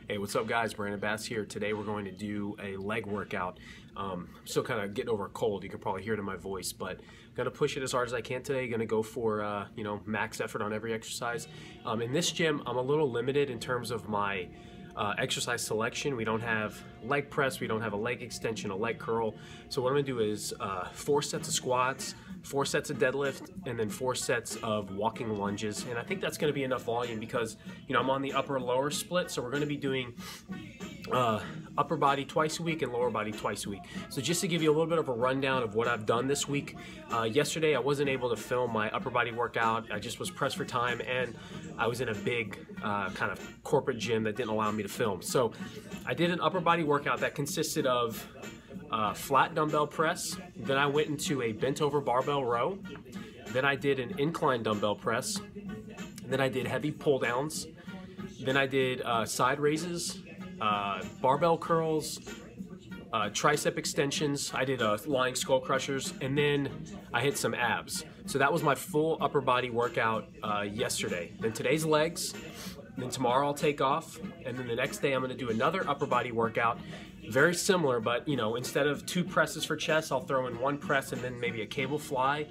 Hey, what's up guys? Brandon Bass here. Today we're going to do a leg workout. I'm still kind of getting over a cold. You can probably hear it in my voice, but I'm going to push it as hard as I can today. Going to go for, max effort on every exercise. In this gym, I'm a little limited in terms of my exercise selection. We don't have leg press, we don't have a leg extension, a leg curl. So what I'm going to do is 4 sets of squats, 4 sets of deadlift, and then 4 sets of walking lunges. And I think that's going to be enough volume because, I'm on the upper lower split. So we're going to be doing upper body twice a week and lower body twice a week. So just to give you a little bit of a rundown of what I've done this week. Yesterday I wasn't able to film my upper body workout. I just was pressed for time and I was in a big kind of corporate gym that didn't allow me to film. So I did an upper body workout that consisted of flat dumbbell press. Then I went into a bent over barbell row. Then I did an incline dumbbell press. Then I did heavy pull downs. Then I did side raises, barbell curls, tricep extensions. I did lying skull crushers, and then I hit some abs. So that was my full upper body workout yesterday. Then today's legs. Then tomorrow I'll take off, and then the next day I'm going to do another upper body workout. Very similar, but instead of 2 presses for chest, I'll throw in 1 press and then maybe a cable fly.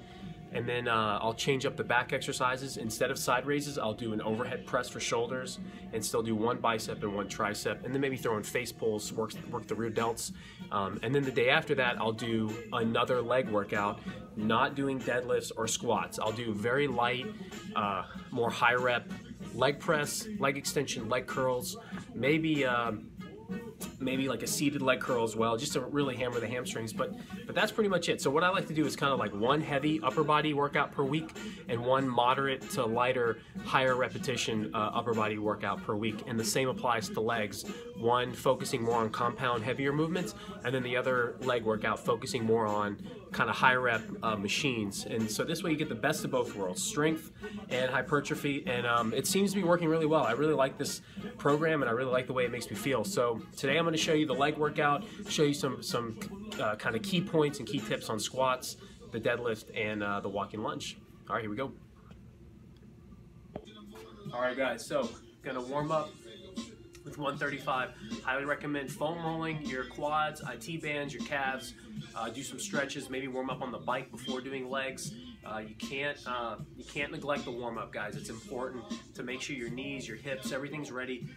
And then I'll change up the back exercises. Instead of side raises, I'll do an overhead press for shoulders and still do 1 bicep and 1 tricep, and then maybe throw in face pulls, work the rear delts. And then the day after that, I'll do another leg workout, not doing deadlifts or squats. I'll do very light, more high rep leg press, leg extension, leg curls, maybe like a seated leg curl as well, just to really hammer the hamstrings, but that's pretty much it. So what I like to do is kind of like 1 heavy upper body workout per week and 1 moderate to lighter, higher repetition upper body workout per week, and the same applies to legs. 1 focusing more on compound heavier movements, and then the other leg workout focusing more on kind of high rep machines. And so this way you get the best of both worlds, strength and hypertrophy, and it seems to be working really well. I really like this program and I really like the way it makes me feel. So today I'm going to show you the leg workout, show you some kind of key points and key tips on squats, the deadlift, and the walking lunge. All right, here we go. All right guys, so gonna warm up with 135. Highly recommend foam rolling your quads, IT bands, your calves. Do some stretches, maybe warm up on the bike before doing legs. You can't neglect the warm up, guys. It's important to make sure your knees, your hips, everything's ready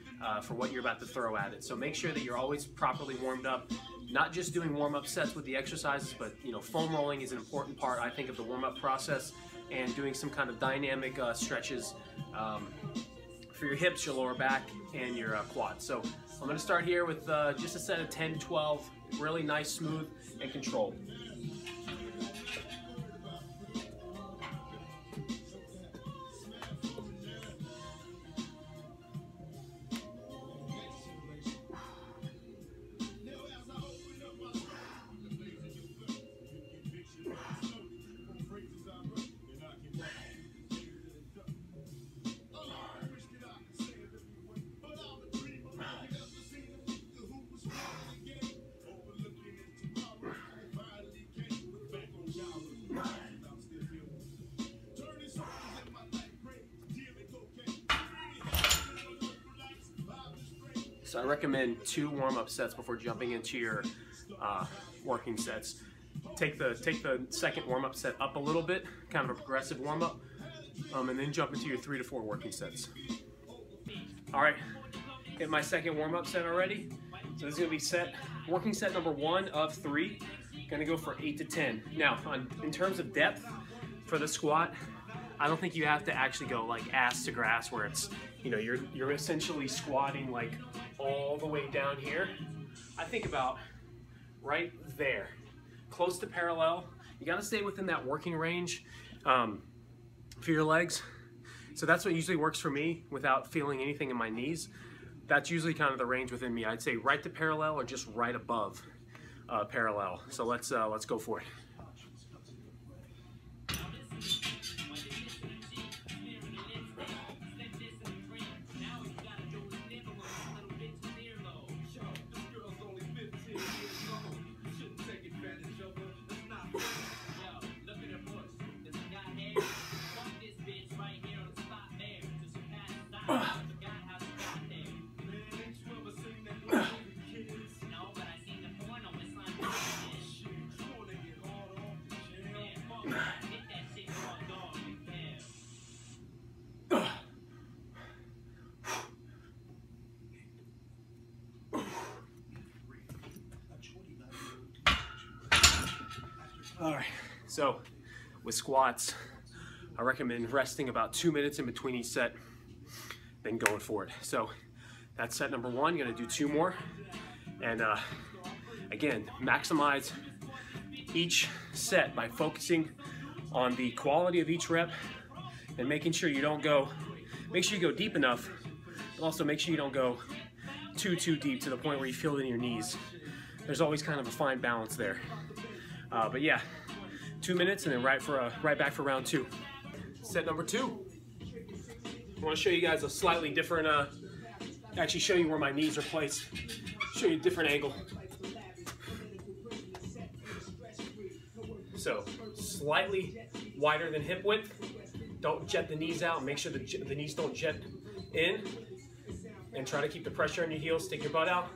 for what you're about to throw at it. So make sure that you're always properly warmed up. Not just doing warm up sets with the exercises, but foam rolling is an important part, I think, of the warm up process, and doing some kind of dynamic stretches for your hips, your lower back, and your quads. So I'm going to start here with just a set of 10 to 12, really nice, smooth, and controlled. So I recommend 2 warm-up sets before jumping into your working sets. Take the second warm-up set up a little bit, kind of a progressive warm-up, and then jump into your 3 to 4 working sets. All right, hit my second warm-up set already. So this is gonna be working set number 1 of 3. Gonna go for 8 to 10. Now, in terms of depth for the squat, I don't think you have to actually go like ass to grass where it's, you're essentially squatting like all the way down here. I think about right there, close to parallel. You gotta stay within that working range for your legs. So that's what usually works for me without feeling anything in my knees. That's usually kind of the range within me. I'd say right to parallel or just right above parallel. So let's go for it. All right, so with squats, I recommend resting about 2 minutes in between each set, then going for it. So that's set number one. You're gonna do 2 more. And again, maximize each set by focusing on the quality of each rep and making sure you don't go, make sure you go deep enough, but also make sure you don't go too deep to the point where you feel it in your knees. There's always kind of a fine balance there. But yeah, 2 minutes and then right back for round 2. Set number 2. I want to show you guys a slightly different, actually show you where my knees are placed. Show you a different angle. So slightly wider than hip width. Don't jet the knees out. Make sure the knees don't jet in. And try to keep the pressure on your heels. Stick your butt out.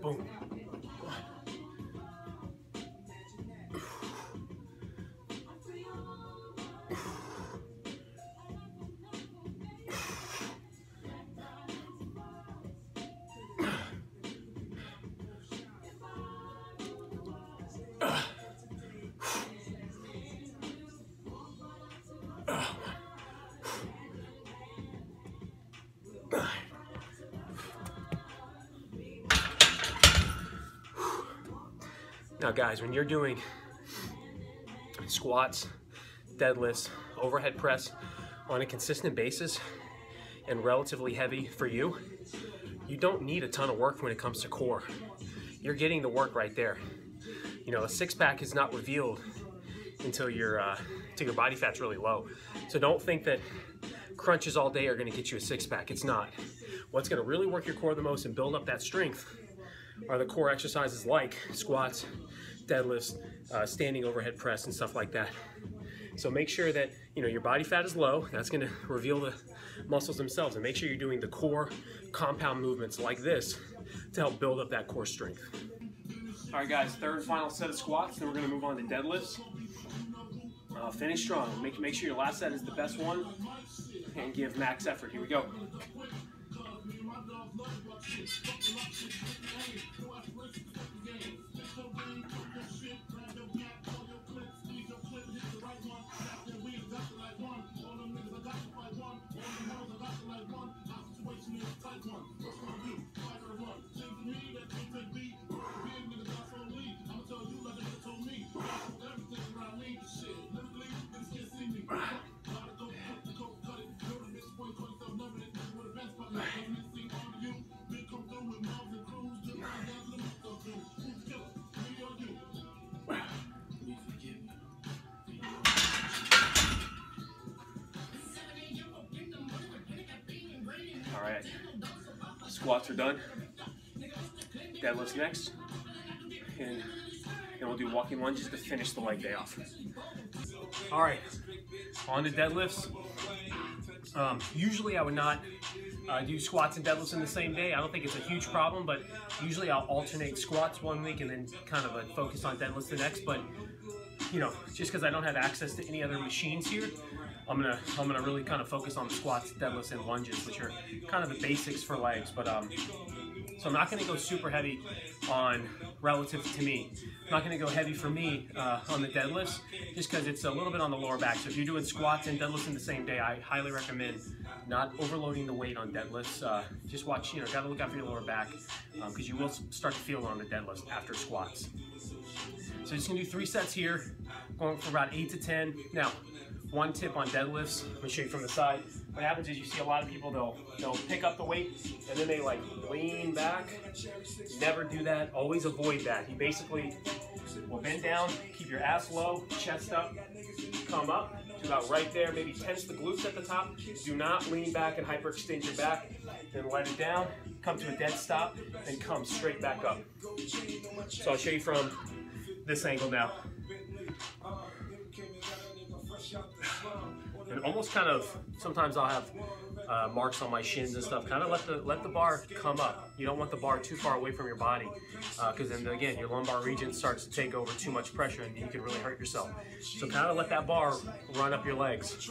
Boom. Now guys, when you're doing squats, deadlifts, overhead press on a consistent basis and relatively heavy for you, you don't need a ton of work when it comes to core. You're getting the work right there. You know, a six-pack is not revealed until your body fat's really low. So don't think that crunches all day are gonna get you a six-pack. It's not. What's gonna really work your core the most and build up that strength are the core exercises like squats, deadlifts, standing overhead press and stuff like that. So make sure that your body fat is low. That's going to reveal the muscles themselves, and make sure you're doing the core compound movements like this to help build up that core strength. All right guys, third and final set of squats, then we're going to move on to deadlifts. Finish strong. Make sure your last set is the best one and give max effort. Here we go. All right, squats are done. Deadlifts next, and then we'll do walking lunges to finish the leg day off. All right, on to deadlifts. Usually I would not do squats and deadlifts in the same day. I don't think it's a huge problem, but usually I'll alternate squats one week and then kind of focus on deadlifts the next. But just because I don't have access to any other machines here, I'm gonna really kind of focus on the squats, deadlifts, and lunges, which are kind of the basics for legs. But so I'm not gonna go super heavy on relative to me. I'm not gonna go heavy for me on the deadlifts, just because it's a little bit on the lower back. So if you're doing squats and deadlifts in the same day, I highly recommend not overloading the weight on deadlifts. Just watch, gotta look out for your lower back, because you will start to feel it on the deadlifts after squats. So just gonna do 3 sets here, going for about 8 to 10. Now, one tip on deadlifts, let me show you from the side. What happens is you see a lot of people, they'll pick up the weight and then they like lean back. Never do that, always avoid that. You basically will bend down, keep your ass low, chest up, come up to about right there, maybe tense the glutes at the top. Do not lean back and hyperextend your back. Then let it down, come to a dead stop, and come straight back up. So I'll show you from this angle now. And almost kind of, sometimes I'll have marks on my shins and stuff. Kind of let the bar come up. You don't want the bar too far away from your body, because then again your lumbar region starts to take over too much pressure and you can really hurt yourself. So kind of let that bar run up your legs.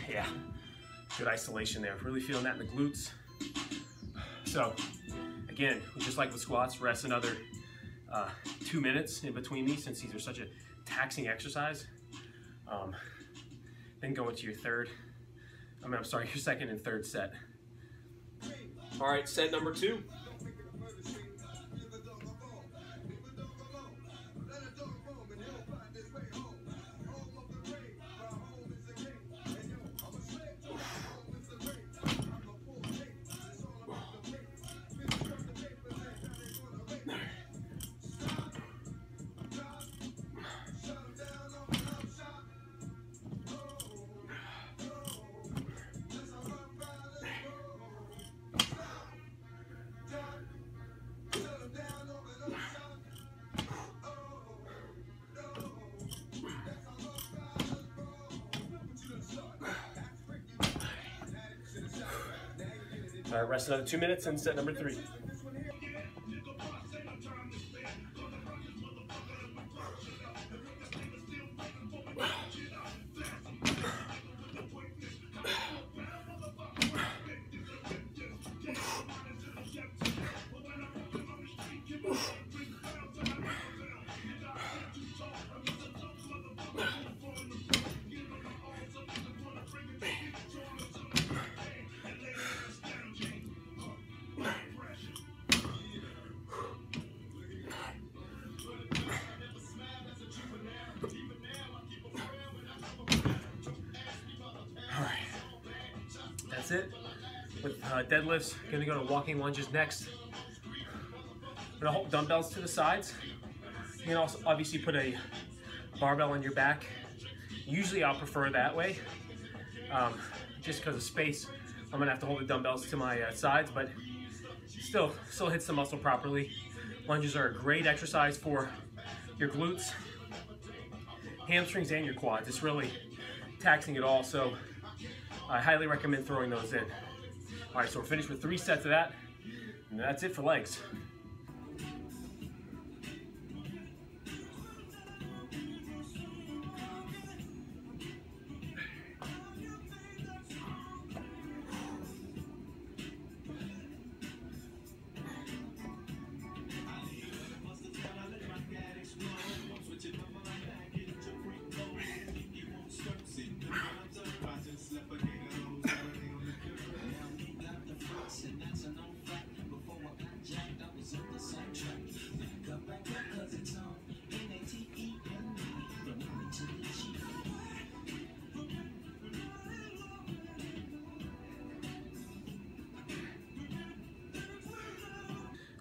Yeah, good isolation there. Really feeling that in the glutes. So again, just like with squats, rest another 2 minutes in between these since these are such a taxing exercise. Then go into your your second and third set. All right, set number 2. All right, rest another 2 minutes and set number 3. That's it. With deadlifts, gonna go to walking lunges next. Gonna hold dumbbells to the sides. You can also obviously put a barbell on your back. Usually I'll prefer that way, just because of space. I'm gonna have to hold the dumbbells to my sides, but still hits the muscle properly. Lunges are a great exercise for your glutes, hamstrings, and your quads. It's really taxing it all, so I highly recommend throwing those in. All right, so we're finished with 3 sets of that, and that's it for legs.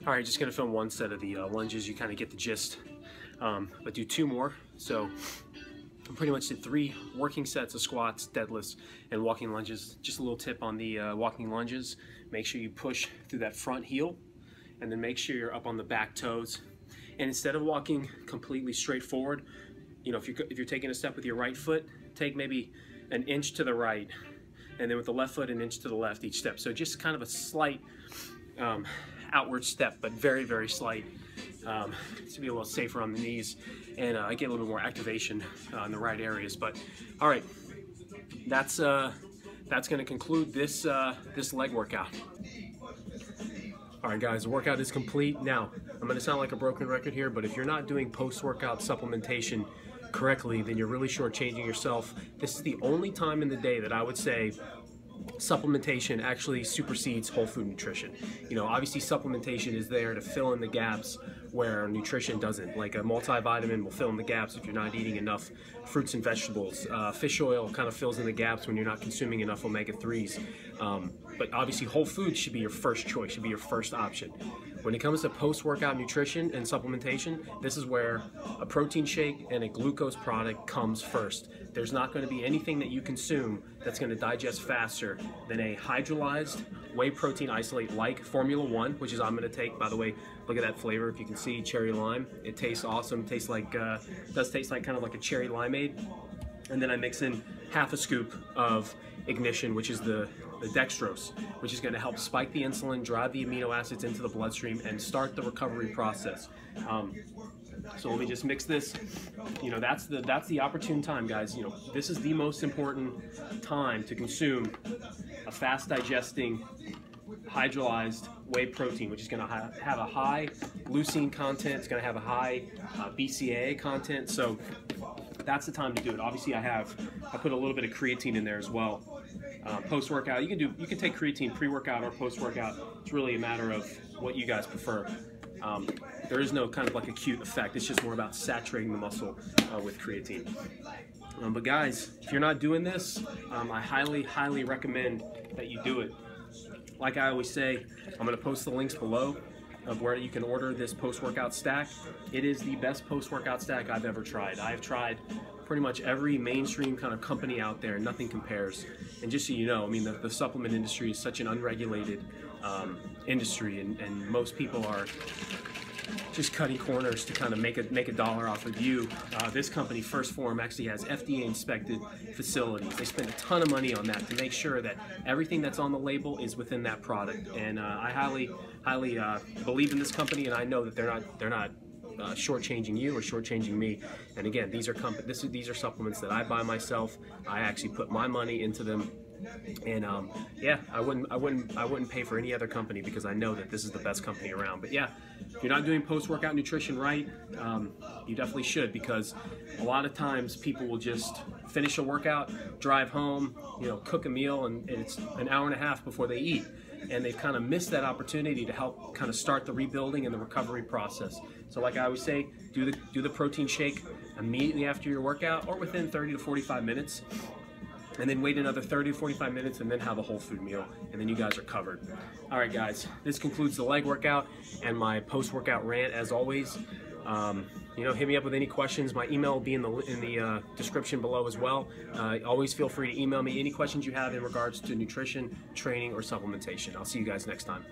All right, just gonna film 1 set of the lunges. You kind of get the gist, but do 2 more. So I pretty much did 3 working sets of squats, deadlifts, and walking lunges. Just a little tip on the walking lunges. Make sure you push through that front heel, and then make sure you're up on the back toes. And instead of walking completely straight forward, you know, if you're taking a step with your right foot, take maybe an inch to the right, and then with the left foot, an inch to the left each step. So just kind of a slight outward step, but very, very slight, to be a little safer on the knees, and get a little bit more activation in the right areas. But all right, that's going to conclude this this leg workout. All right, guys, the workout is complete. Now, I'm going to sound like a broken record here, but if you're not doing post-workout supplementation correctly, then you're really shortchanging yourself. This is the only time in the day that I would say supplementation actually supersedes whole food nutrition. You know, obviously supplementation is there to fill in the gaps where nutrition doesn't. Like a multivitamin will fill in the gaps if you're not eating enough fruits and vegetables. Fish oil kind of fills in the gaps when you're not consuming enough omega-3s. But obviously whole foods should be your first choice, should be your first option. When it comes to post-workout nutrition and supplementation, this is where a protein shake and a glucose product comes first. there's not going to be anything that you consume that's going to digest faster than a hydrolyzed whey protein isolate like Formula One, which is I'm going to take. By the way, look at that flavor. If you can see, cherry lime. It tastes awesome. Tastes like does taste like kind of like a cherry limeade. And then I mix in half a scoop of Ignition, which is the dextrose, which is going to help spike the insulin, drive the amino acids into the bloodstream, and start the recovery process. So let me just mix this. You know, that's the opportune time, guys. You know, this is the most important time to consume a fast digesting hydrolyzed whey protein, which is going to have a high leucine content. It's going to have a high BCAA content. So that's the time to do it. Obviously, I put a little bit of creatine in there as well. Post-workout, you can take creatine pre-workout or post-workout. It's really a matter of what you guys prefer. There is no kind of like acute effect. It's just more about saturating the muscle with creatine. But guys, if you're not doing this, I highly recommend that you do it. Like I always say, I'm going to post the links below of where you can order this post-workout stack. It is the best post-workout stack I've ever tried. I've tried pretty much every mainstream kind of company out there. Nothing compares. And just so you know, I mean, the supplement industry is such an unregulated industry, and most people are just cutting corners to kind of make a dollar off of you. This company, 1st Phorm, actually has FDA inspected facilities. They spend a ton of money on that to make sure that everything that's on the label is within that product. And I highly believe in this company, and I know that they're not shortchanging you or shortchanging me. And again, these are supplements that I buy myself. I actually put my money into them. And yeah, I wouldn't pay for any other company, because I know that this is the best company around. But yeah, if you're not doing post-workout nutrition right, you definitely should, because a lot of times people will just finish a workout, drive home, you know, cook a meal, and it's an hour and a half before they eat. And they've kind of missed that opportunity to help kind of start the rebuilding and the recovery process. So like I always say, do the protein shake immediately after your workout or within 30 to 45 minutes. And then wait another 30 to 45 minutes and then have a whole food meal, and then you guys are covered. All right, guys, this concludes the leg workout and my post-workout rant. As always, you know, hit me up with any questions. My email will be in the description below as well. Always feel free to email me any questions you have in regards to nutrition, training, or supplementation. I'll see you guys next time.